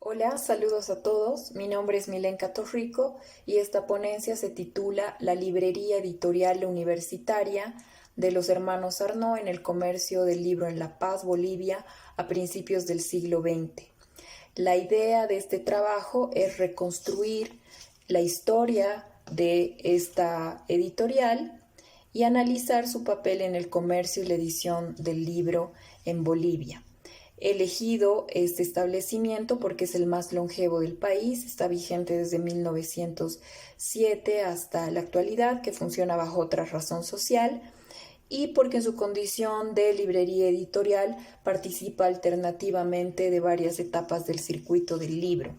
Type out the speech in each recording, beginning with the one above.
Hola, saludos a todos. Mi nombre es Milenka Torrico y esta ponencia se titula La librería editorial universitaria de los hermanos Arnaud en el comercio del libro en La Paz, Bolivia, a principios del siglo XX. La idea de este trabajo es reconstruir la historia de esta editorial y analizar su papel en el comercio y la edición del libro en Bolivia. He elegido este establecimiento porque es el más longevo del país, está vigente desde 1907 hasta la actualidad, que funciona bajo otra razón social, y porque en su condición de librería editorial participa alternativamente de varias etapas del circuito del libro.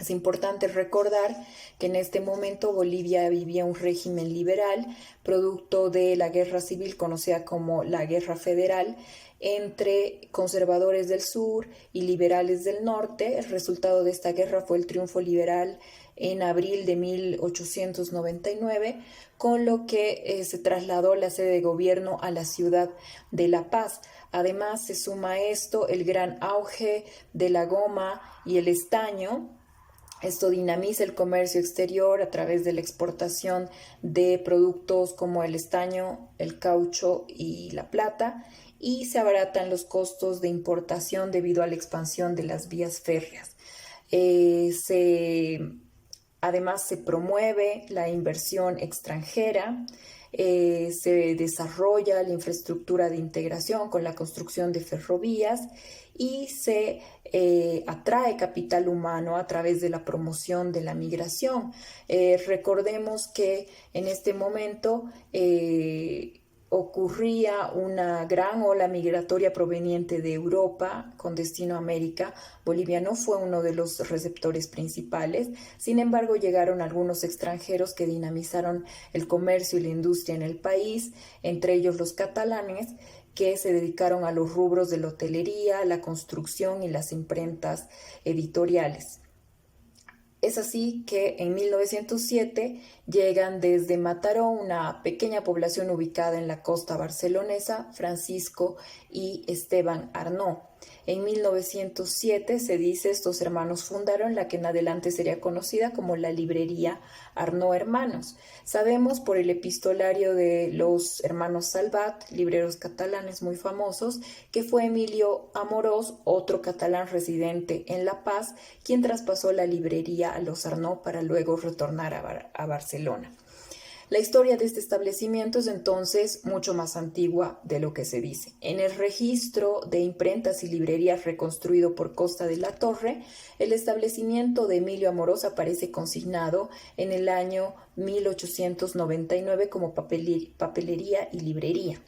Es importante recordar que en este momento Bolivia vivía un régimen liberal, producto de la guerra civil conocida como la Guerra Federal, entre conservadores del sur y liberales del norte. El resultado de esta guerra fue el triunfo liberal en abril de 1899, con lo que se trasladó la sede de gobierno a la ciudad de La Paz. Además, se suma a esto el gran auge de la goma y el estaño. Esto dinamiza el comercio exterior a través de la exportación de productos como el estaño, el caucho y la plata, y se abaratan los costos de importación debido a la expansión de las vías férreas. Además, se promueve la inversión extranjera, se desarrolla la infraestructura de integración con la construcción de ferrovías y se atrae capital humano a través de la promoción de la migración. Recordemos que en este momento ocurría una gran ola migratoria proveniente de Europa con destino a América. Bolivia no fue uno de los receptores principales, sin embargo llegaron algunos extranjeros que dinamizaron el comercio y la industria en el país, entre ellos los catalanes, que se dedicaron a los rubros de la hotelería, la construcción y las imprentas editoriales. Es así que en 1907 llegan desde Mataró, una pequeña población ubicada en la costa barcelonesa, Francisco y Esteban Arnaud. En 1907 se dice estos hermanos fundaron la que en adelante sería conocida como la librería Arnaud Hermanos. Sabemos por el epistolario de los hermanos Salvat, libreros catalanes muy famosos, que fue Emilio Amorós, otro catalán residente en La Paz, quien traspasó la librería a los Arnaud para luego retornar a Barcelona. La historia de este establecimiento es entonces mucho más antigua de lo que se dice. En el registro de imprentas y librerías reconstruido por Costa de la Torre, el establecimiento de Emilio Amorós aparece consignado en el año 1899 como papelería y librería.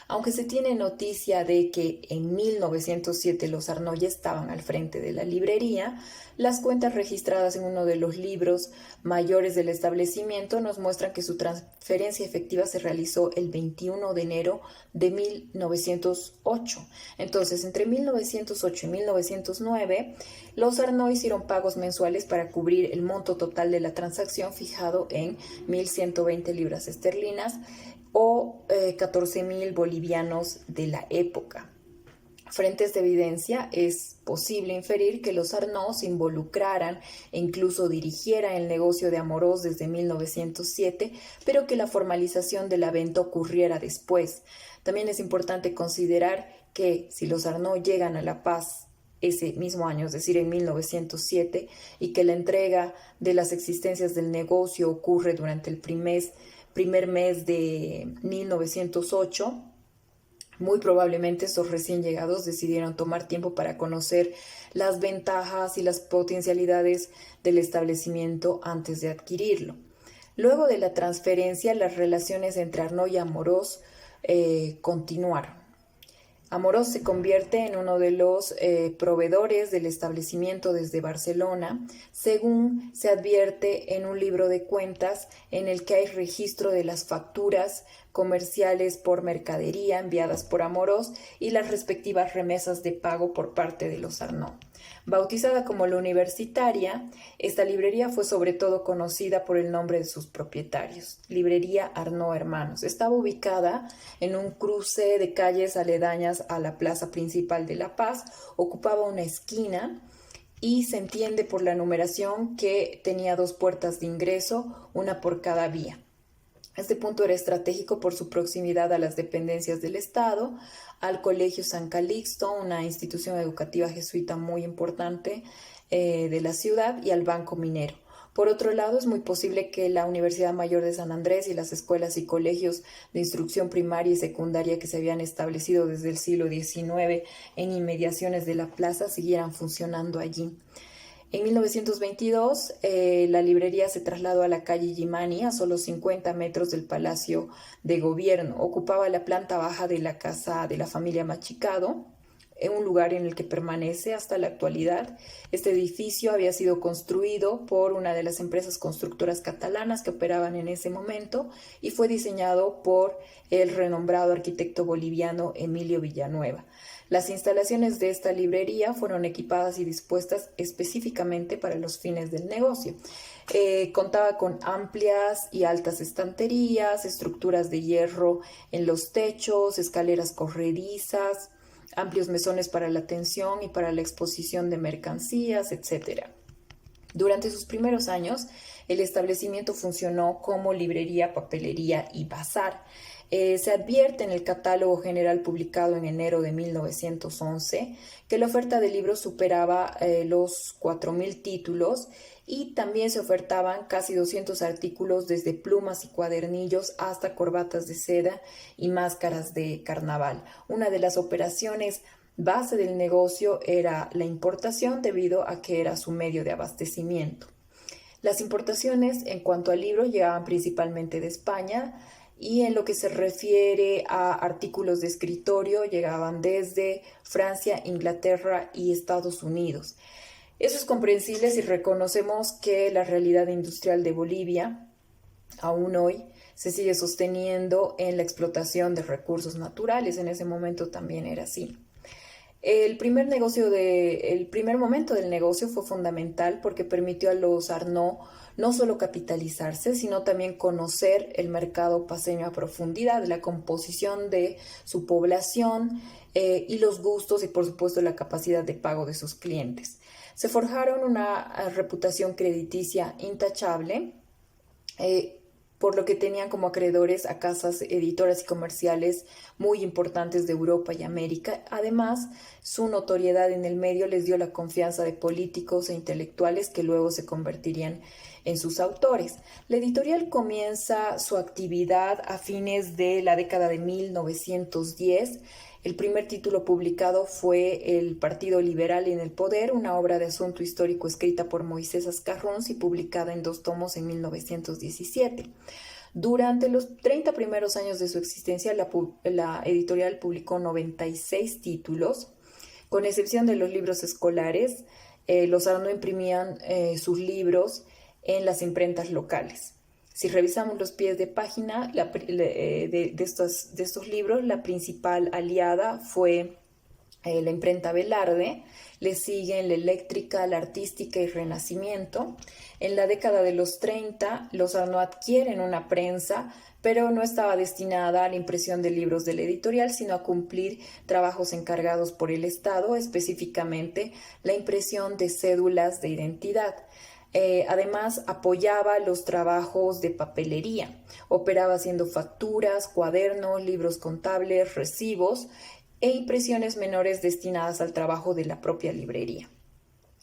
Aunque se tiene noticia de que en 1907 los Arnaud ya estaban al frente de la librería, las cuentas registradas en uno de los libros mayores del establecimiento nos muestran que su transferencia efectiva se realizó el 21 de enero de 1908. Entonces, entre 1908 y 1909, los Arnaud hicieron pagos mensuales para cubrir el monto total de la transacción fijado en 1.120 libras esterlinas, o 14.000 bolivianos de la época. Frente a esta evidencia, es posible inferir que los Arnaud se involucraran e incluso dirigieran el negocio de Amorós desde 1907, pero que la formalización de la venta ocurriera después. También es importante considerar que si los Arnaud llegan a La Paz ese mismo año, es decir, en 1907, y que la entrega de las existencias del negocio ocurre durante el primer mes de 1908, muy probablemente estos recién llegados decidieron tomar tiempo para conocer las ventajas y las potencialidades del establecimiento antes de adquirirlo. Luego de la transferencia, las relaciones entre Arnaud y Amorós continuaron. Amorós se convierte en uno de los proveedores del establecimiento desde Barcelona, según se advierte en un libro de cuentas en el que hay registro de las facturas comerciales por mercadería enviadas por Amorós y las respectivas remesas de pago por parte de los Arnaud. Bautizada como la Universitaria, esta librería fue sobre todo conocida por el nombre de sus propietarios, Librería Arnaud Hermanos. Estaba ubicada en un cruce de calles aledañas a la plaza principal de La Paz, ocupaba una esquina y se entiende por la numeración que tenía 2 puertas de ingreso, una por cada vía. Este punto era estratégico por su proximidad a las dependencias del Estado, al Colegio San Calixto, una institución educativa jesuita muy importante de la ciudad, y al Banco Minero. Por otro lado, es muy posible que la Universidad Mayor de San Andrés y las escuelas y colegios de instrucción primaria y secundaria que se habían establecido desde el siglo XIX en inmediaciones de la plaza siguieran funcionando allí. En 1922, la librería se trasladó a la calle Gimani, a solo 50 metros del Palacio de Gobierno. Ocupaba la planta baja de la casa de la familia Machicado, en un lugar en el que permanece hasta la actualidad. Este edificio había sido construido por una de las empresas constructoras catalanas que operaban en ese momento y fue diseñado por el renombrado arquitecto boliviano Emilio Villanueva. Las instalaciones de esta librería fueron equipadas y dispuestas específicamente para los fines del negocio. Contaba con amplias y altas estanterías, estructuras de hierro en los techos, escaleras corredizas, amplios mesones para la atención y para la exposición de mercancías, etc. Durante sus primeros años, el establecimiento funcionó como librería, papelería y bazar. Se advierte en el catálogo general publicado en enero de 1911 que la oferta de libros superaba los 4.000 títulos, y también se ofertaban casi 200 artículos, desde plumas y cuadernillos hasta corbatas de seda y máscaras de carnaval. Una de las operaciones base del negocio era la importación, debido a que era su medio de abastecimiento. Las importaciones en cuanto al libro llegaban principalmente de España, y en lo que se refiere a artículos de escritorio llegaban desde Francia, Inglaterra y Estados Unidos. Eso es comprensible si reconocemos que la realidad industrial de Bolivia, aún hoy, se sigue sosteniendo en la explotación de recursos naturales. En ese momento también era así. El primer momento del negocio fue fundamental porque permitió a los Arnaud no solo capitalizarse, sino también conocer el mercado paceño a profundidad, la composición de su población, y los gustos y, por supuesto, la capacidad de pago de sus clientes. Se forjaron una reputación crediticia intachable, por lo que tenían como acreedores a casas editoras y comerciales muy importantes de Europa y América. Además, su notoriedad en el medio les dio la confianza de políticos e intelectuales que luego se convertirían en sus autores. La editorial comienza su actividad a fines de la década de 1910. El primer título publicado fue El Partido Liberal en el Poder, una obra de asunto histórico escrita por Moisés Ascarrons y publicada en 2 tomos en 1917. Durante los 30 primeros años de su existencia, la editorial publicó 96 títulos. Con excepción de los libros escolares, los Arnaud imprimían sus libros en las imprentas locales. Si revisamos los pies de página de estos libros, la principal aliada fue la imprenta Velarde, le siguen la Eléctrica, la Artística y Renacimiento. En la década de los 30, los Arnaud adquieren una prensa, pero no estaba destinada a la impresión de libros de la editorial, sino a cumplir trabajos encargados por el Estado, específicamente la impresión de cédulas de identidad. Además, apoyaba los trabajos de papelería, operaba haciendo facturas, cuadernos, libros contables, recibos e impresiones menores destinadas al trabajo de la propia librería.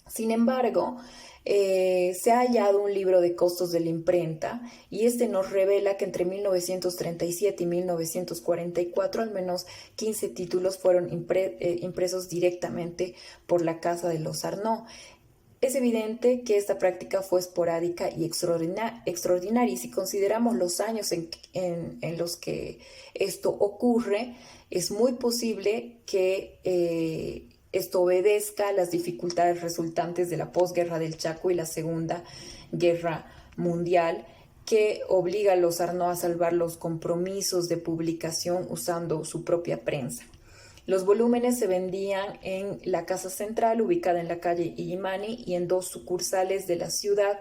Sin embargo, se ha hallado un libro de costos de la imprenta, y este nos revela que entre 1937 y 1944 al menos 15 títulos fueron impresos directamente por la casa de los Arnaud. Es evidente que esta práctica fue esporádica y extraordinaria, y si consideramos los años en los que esto ocurre, es muy posible que esto obedezca a las dificultades resultantes de la posguerra del Chaco y la Segunda Guerra Mundial, que obliga a los Arnaud a salvar los compromisos de publicación usando su propia prensa. Los volúmenes se vendían en la casa central, ubicada en la calle Illimani, y en 2 sucursales de la ciudad,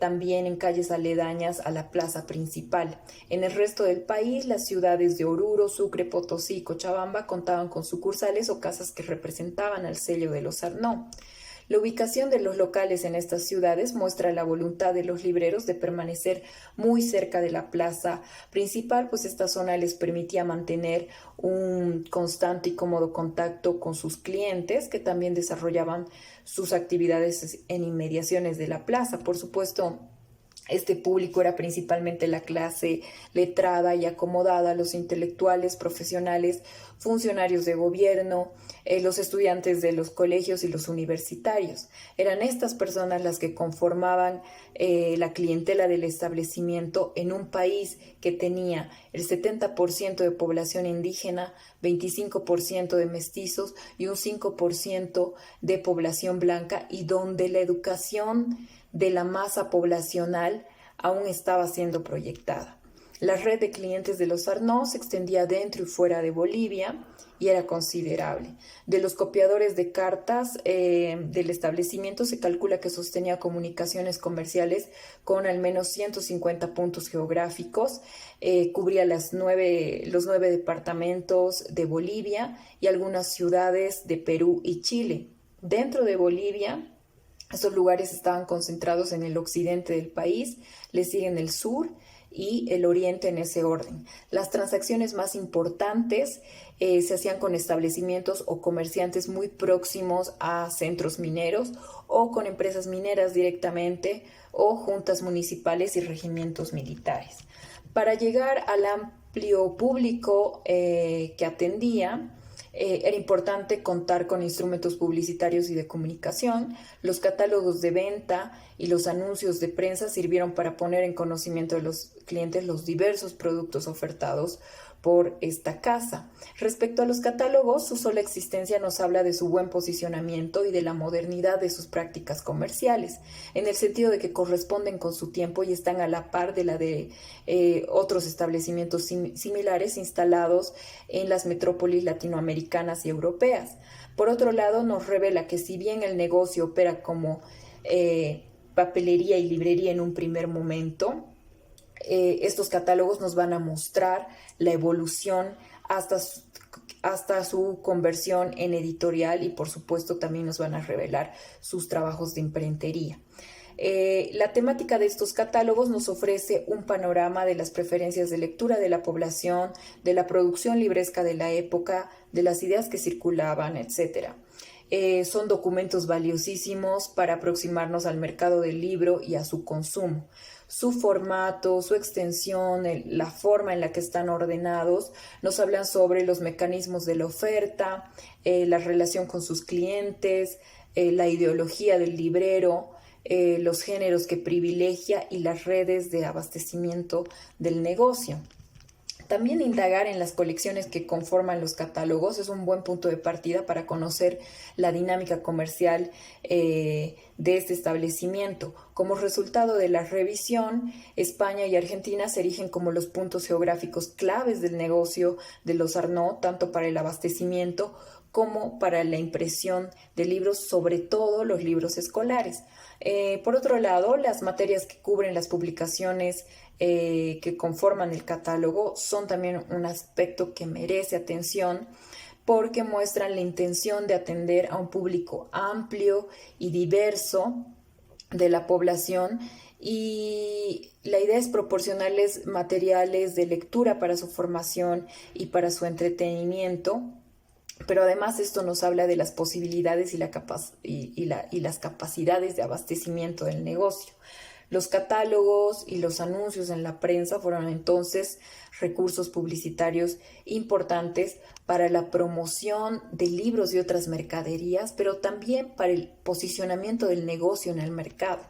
también en calles aledañas a la plaza principal. En el resto del país, las ciudades de Oruro, Sucre, Potosí y Cochabamba contaban con sucursales o casas que representaban al sello de los Arnaud. La ubicación de los locales en estas ciudades muestra la voluntad de los libreros de permanecer muy cerca de la plaza principal, pues esta zona les permitía mantener un constante y cómodo contacto con sus clientes, que también desarrollaban sus actividades en inmediaciones de la plaza. Por supuesto, este público era principalmente la clase letrada y acomodada, los intelectuales, profesionales, funcionarios de gobierno, los estudiantes de los colegios y los universitarios. Eran estas personas las que conformaban la clientela del establecimiento en un país que tenía el 70% de población indígena, 25% de mestizos y un 5% de población blanca, y donde la educación de la masa poblacional aún estaba siendo proyectada. La red de clientes de los Arnaud se extendía dentro y fuera de Bolivia y era considerable. De los copiadores de cartas del establecimiento se calcula que sostenía comunicaciones comerciales con al menos 150 puntos geográficos, cubría los 9 departamentos de Bolivia y algunas ciudades de Perú y Chile. Dentro de Bolivia, estos lugares estaban concentrados en el occidente del país, le siguen el sur y el oriente en ese orden. Las transacciones más importantes se hacían con establecimientos o comerciantes muy próximos a centros mineros o con empresas mineras directamente o juntas municipales y regimientos militares. Para llegar al amplio público que atendía, era importante contar con instrumentos publicitarios y de comunicación. Los catálogos de venta y los anuncios de prensa sirvieron para poner en conocimiento de los clientes los diversos productos ofertados por esta casa. Respecto a los catálogos, su sola existencia nos habla de su buen posicionamiento y de la modernidad de sus prácticas comerciales, en el sentido de que corresponden con su tiempo y están a la par de la de otros establecimientos similares instalados en las metrópolis latinoamericanas y europeas. Por otro lado, nos revela que si bien el negocio opera como papelería y librería en un primer momento, estos catálogos nos van a mostrar la evolución hasta su conversión en editorial, y por supuesto también nos van a revelar sus trabajos de imprentería. La temática de estos catálogos nos ofrece un panorama de las preferencias de lectura de la población, de la producción libresca de la época, de las ideas que circulaban, etc. Son documentos valiosísimos para aproximarnos al mercado del libro y a su consumo. Su formato, su extensión, la forma en la que están ordenados, nos hablan sobre los mecanismos de la oferta, la relación con sus clientes, la ideología del librero, los géneros que privilegia y las redes de abastecimiento del negocio. También indagar en las colecciones que conforman los catálogos es un buen punto de partida para conocer la dinámica comercial de este establecimiento. Como resultado de la revisión, España y Argentina se erigen como los puntos geográficos claves del negocio de los Arnaud, tanto para el abastecimiento como para la impresión de libros, sobre todo los libros escolares. Por otro lado, las materias que cubren las publicaciones que conforman el catálogo son también un aspecto que merece atención, porque muestran la intención de atender a un público amplio y diverso de la población, y la idea es proporcionarles materiales de lectura para su formación y para su entretenimiento. Pero además esto nos habla de las posibilidades y las capacidades de abastecimiento del negocio. Los catálogos y los anuncios en la prensa fueron entonces recursos publicitarios importantes para la promoción de libros y otras mercaderías, pero también para el posicionamiento del negocio en el mercado.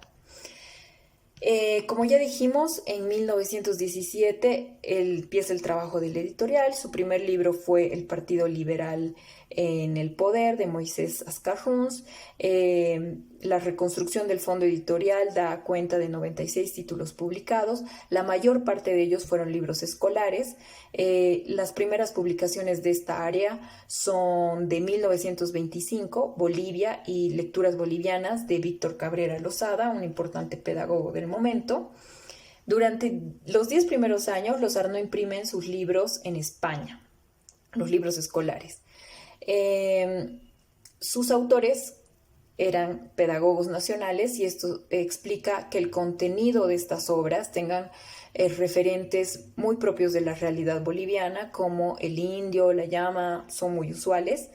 Como ya dijimos, en 1917 empieza el trabajo del editorial. Su primer libro fue El Partido Liberal en el Poder, de Moisés Ascarruns. La reconstrucción del fondo editorial da cuenta de 96 títulos publicados. La mayor parte de ellos fueron libros escolares. Las primeras publicaciones de esta área son de 1925, Bolivia y Lecturas Bolivianas, de Víctor Cabrera Lozada, un importante pedagogo del momento. Durante los 10 primeros años, los Arnaud imprimen sus libros en España, los libros escolares. Sus autores eran pedagogos nacionales y esto explica que el contenido de estas obras tengan referentes muy propios de la realidad boliviana, como el indio, la llama, son muy usuales.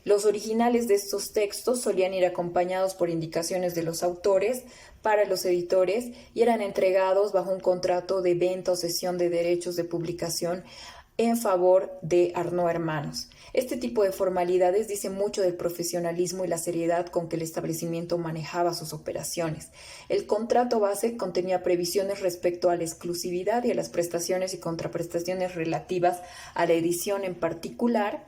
Los originales de estos textos solían ir acompañados por indicaciones de los autores para los editores y eran entregados bajo un contrato de venta o cesión de derechos de publicación en favor de Arnaud Hermanos. Este tipo de formalidades dice mucho del profesionalismo y la seriedad con que el establecimiento manejaba sus operaciones. El contrato base contenía previsiones respecto a la exclusividad y a las prestaciones y contraprestaciones relativas a la edición en particular.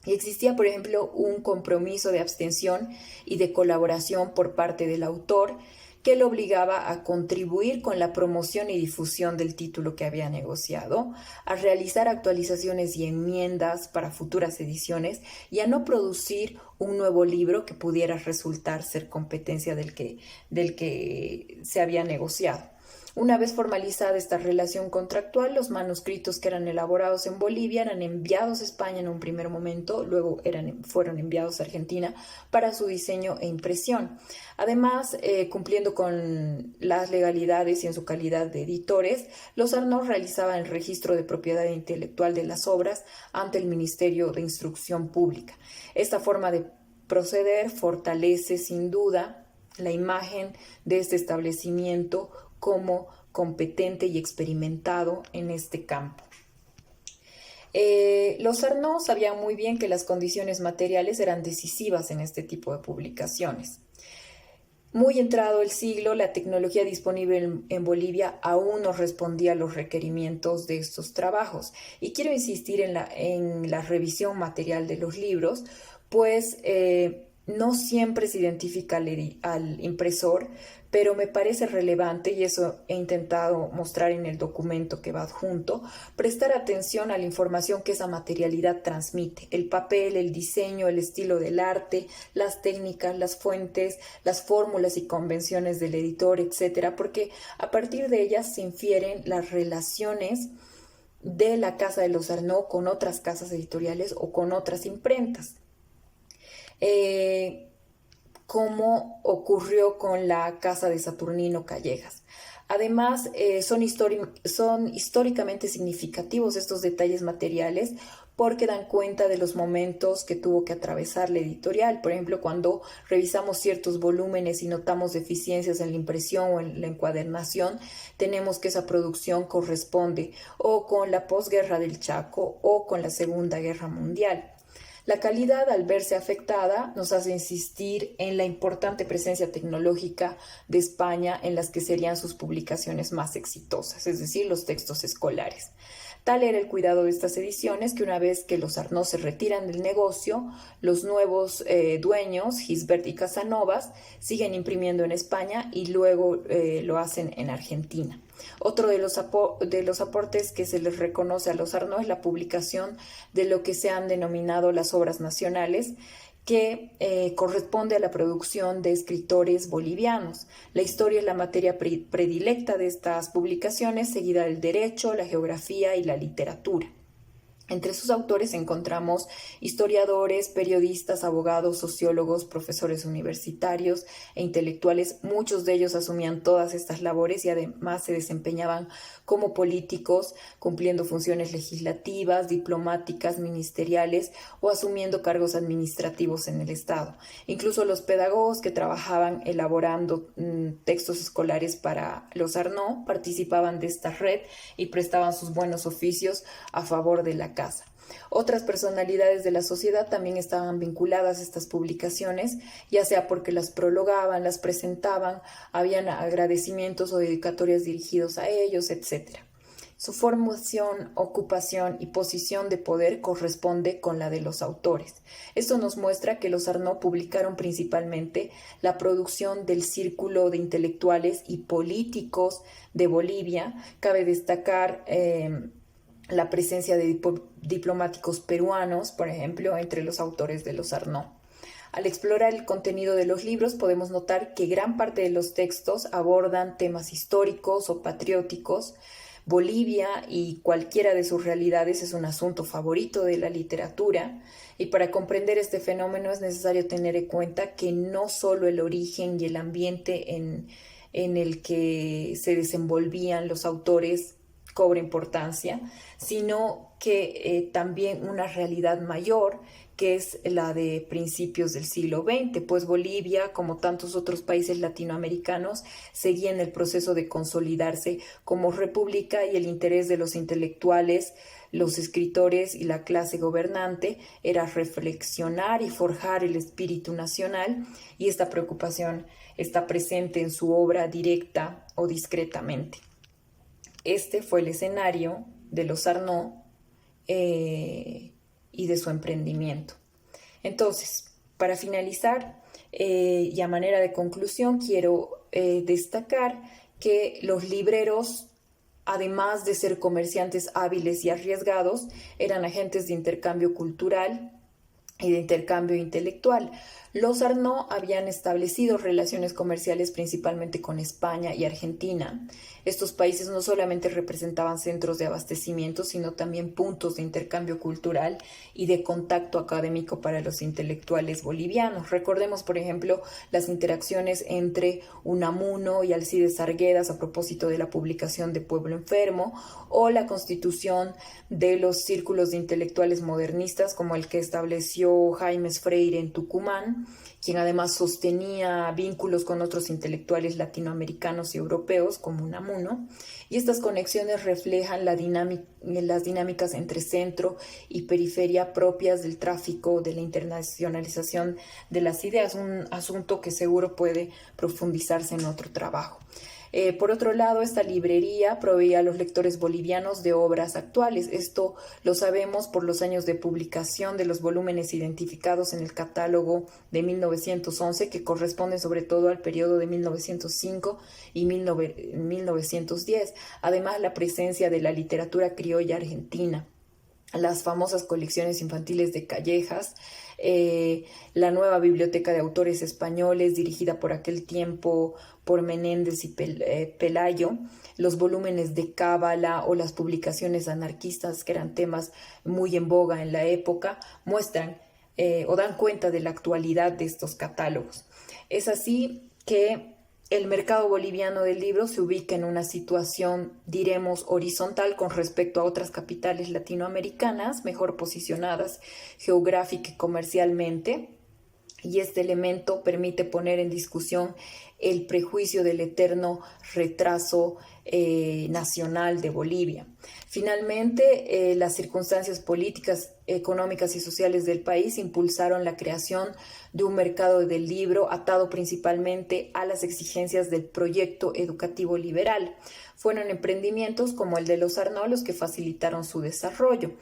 Y existía, por ejemplo, un compromiso de abstención y de colaboración por parte del autor que lo obligaba a contribuir con la promoción y difusión del título que había negociado, a realizar actualizaciones y enmiendas para futuras ediciones y a no producir un nuevo libro que pudiera resultar ser competencia del que se había negociado. Una vez formalizada esta relación contractual, los manuscritos que eran elaborados en Bolivia eran enviados a España en un primer momento, luego fueron enviados a Argentina para su diseño e impresión. Además, cumpliendo con las legalidades y en su calidad de editores, los Arnaud realizaban el registro de propiedad intelectual de las obras ante el Ministerio de Instrucción Pública. Esta forma de proceder fortalece sin duda la imagen de este establecimiento como competente y experimentado en este campo. Los Arnaud sabían muy bien que las condiciones materiales eran decisivas en este tipo de publicaciones. Muy entrado el siglo, la tecnología disponible en Bolivia aún no respondía a los requerimientos de estos trabajos. Y quiero insistir en la revisión material de los libros, pues no siempre se identifica al impresor, pero me parece relevante, y eso he intentado mostrar en el documento que va adjunto, prestar atención a la información que esa materialidad transmite: el papel, el diseño, el estilo del arte, las técnicas, las fuentes, las fórmulas y convenciones del editor, etcétera, porque a partir de ellas se infieren las relaciones de la Casa de los Arnaud con otras casas editoriales o con otras imprentas. Como ocurrió con la casa de Saturnino Callejas. Además, son históricamente significativos estos detalles materiales porque dan cuenta de los momentos que tuvo que atravesar la editorial. Por ejemplo, cuando revisamos ciertos volúmenes y notamos deficiencias en la impresión o en la encuadernación, tenemos que esa producción corresponde o con la posguerra del Chaco o con la Segunda Guerra Mundial. La calidad, al verse afectada, nos hace insistir en la importante presencia tecnológica de España en las que serían sus publicaciones más exitosas, es decir, los textos escolares. Tal era el cuidado de estas ediciones que una vez que los Arnaud se retiran del negocio, los nuevos dueños, Gisbert y Casanovas, siguen imprimiendo en España y luego lo hacen en Argentina. Otro de los aportes que se les reconoce a los Arnaud es la publicación de lo que se han denominado las obras nacionales, que corresponde a la producción de escritores bolivianos. La historia es la materia predilecta de estas publicaciones, seguida del derecho, la geografía y la literatura. Entre sus autores encontramos historiadores, periodistas, abogados, sociólogos, profesores universitarios e intelectuales. Muchos de ellos asumían todas estas labores y además se desempeñaban como políticos, cumpliendo funciones legislativas, diplomáticas, ministeriales o asumiendo cargos administrativos en el Estado. Incluso los pedagogos que trabajaban elaborando textos escolares para los Arnaud participaban de esta red y prestaban sus buenos oficios a favor de la casa. Otras personalidades de la sociedad también estaban vinculadas a estas publicaciones, ya sea porque las prologaban, las presentaban, habían agradecimientos o dedicatorias dirigidos a ellos, etc. Su formación, ocupación y posición de poder corresponde con la de los autores. Esto nos muestra que los Arnaud publicaron principalmente la producción del círculo de intelectuales y políticos de Bolivia. Cabe destacar la presencia de diplomáticos peruanos, por ejemplo, entre los autores de los Arnaud. Al explorar el contenido de los libros podemos notar que gran parte de los textos abordan temas históricos o patrióticos, Bolivia y cualquiera de sus realidades es un asunto favorito de la literatura, y para comprender este fenómeno es necesario tener en cuenta que no solo el origen y el ambiente en el que se desenvolvían los autores cobra importancia, sino que también una realidad mayor, que es la de principios del siglo XX, pues Bolivia, como tantos otros países latinoamericanos, seguía en el proceso de consolidarse como república, y el interés de los intelectuales, los escritores y la clase gobernante era reflexionar y forjar el espíritu nacional, y esta preocupación está presente en su obra directa o discretamente. Este fue el escenario de los Arnaud y de su emprendimiento. Entonces, para finalizar y a manera de conclusión, quiero destacar que los libreros, además de ser comerciantes hábiles y arriesgados, eran agentes de intercambio cultural y de intercambio intelectual. Los Arnaud habían establecido relaciones comerciales principalmente con España y Argentina. Estos países no solamente representaban centros de abastecimiento, sino también puntos de intercambio cultural y de contacto académico para los intelectuales bolivianos. Recordemos, por ejemplo, las interacciones entre Unamuno y Alcides Arguedas a propósito de la publicación de Pueblo Enfermo, o la constitución de los círculos de intelectuales modernistas, como el que estableció Jaimes Freire en Tucumán, quien además sostenía vínculos con otros intelectuales latinoamericanos y europeos como Unamuno, y estas conexiones reflejan las dinámicas entre centro y periferia propias del tráfico, de la internacionalización de las ideas, un asunto que seguro puede profundizarse en otro trabajo. Por otro lado, esta librería proveía a los lectores bolivianos de obras actuales. Esto lo sabemos por los años de publicación de los volúmenes identificados en el catálogo de 1911, que corresponden sobre todo al periodo de 1905 y 1910. Además, la presencia de la literatura criolla argentina, las famosas colecciones infantiles de Callejas, la nueva biblioteca de autores españoles dirigida por aquel tiempo por Menéndez y Pelayo, los volúmenes de Cábala o las publicaciones anarquistas, que eran temas muy en boga en la época, muestran o dan cuenta de la actualidad de estos catálogos. Es así que el mercado boliviano del libro se ubica en una situación, diremos, horizontal con respecto a otras capitales latinoamericanas, mejor posicionadas geográfica y comercialmente, y este elemento permite poner en discusión el prejuicio del eterno retraso nacional de Bolivia. Finalmente, las circunstancias políticas, económicas y sociales del país impulsaron la creación de un mercado del libro atado principalmente a las exigencias del proyecto educativo liberal. Fueron emprendimientos como el de los Arnaud los que facilitaron su desarrollo.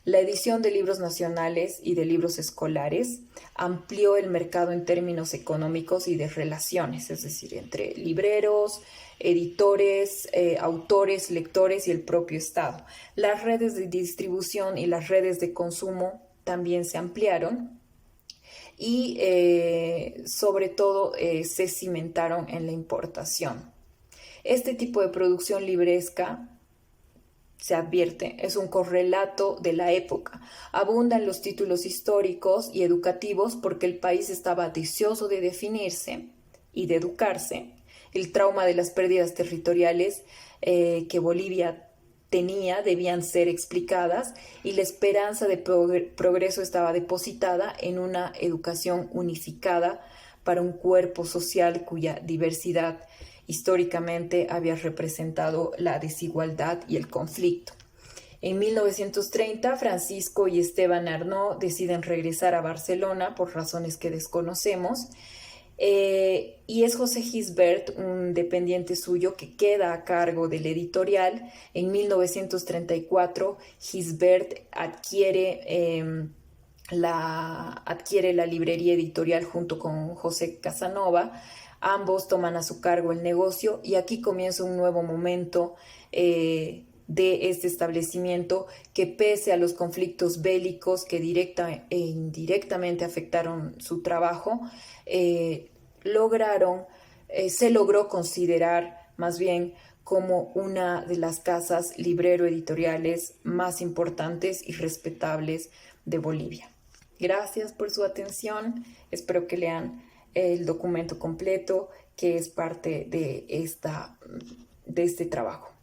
La edición de libros nacionales y de libros escolares amplió el mercado en términos económicos y de relaciones, es decir, entre libreros, editores, autores, lectores y el propio Estado. Las redes de distribución y las redes de consumo también se ampliaron y sobre todo se cimentaron en la importación. Este tipo de producción libresca, se advierte, es un correlato de la época. Abundan los títulos históricos y educativos porque el país estaba deseoso de definirse y de educarse. El trauma de las pérdidas territoriales que Bolivia tenía debían ser explicadas, y la esperanza de progreso estaba depositada en una educación unificada para un cuerpo social cuya diversidad históricamente había representado la desigualdad y el conflicto. En 1930, Francisco y Esteban Arnaud deciden regresar a Barcelona por razones que desconocemos, y es José Gisbert, un dependiente suyo, que queda a cargo del editorial. En 1934, Gisbert adquiere la librería editorial junto con José Casanova. Ambos toman a su cargo el negocio, y aquí comienza un nuevo momento de este establecimiento que, pese a los conflictos bélicos que directa e indirectamente afectaron su trabajo, se logró considerar más bien como una de las casas librero editoriales más importantes y respetables de Bolivia. Gracias por su atención. Espero que lean el documento completo que es parte de este trabajo.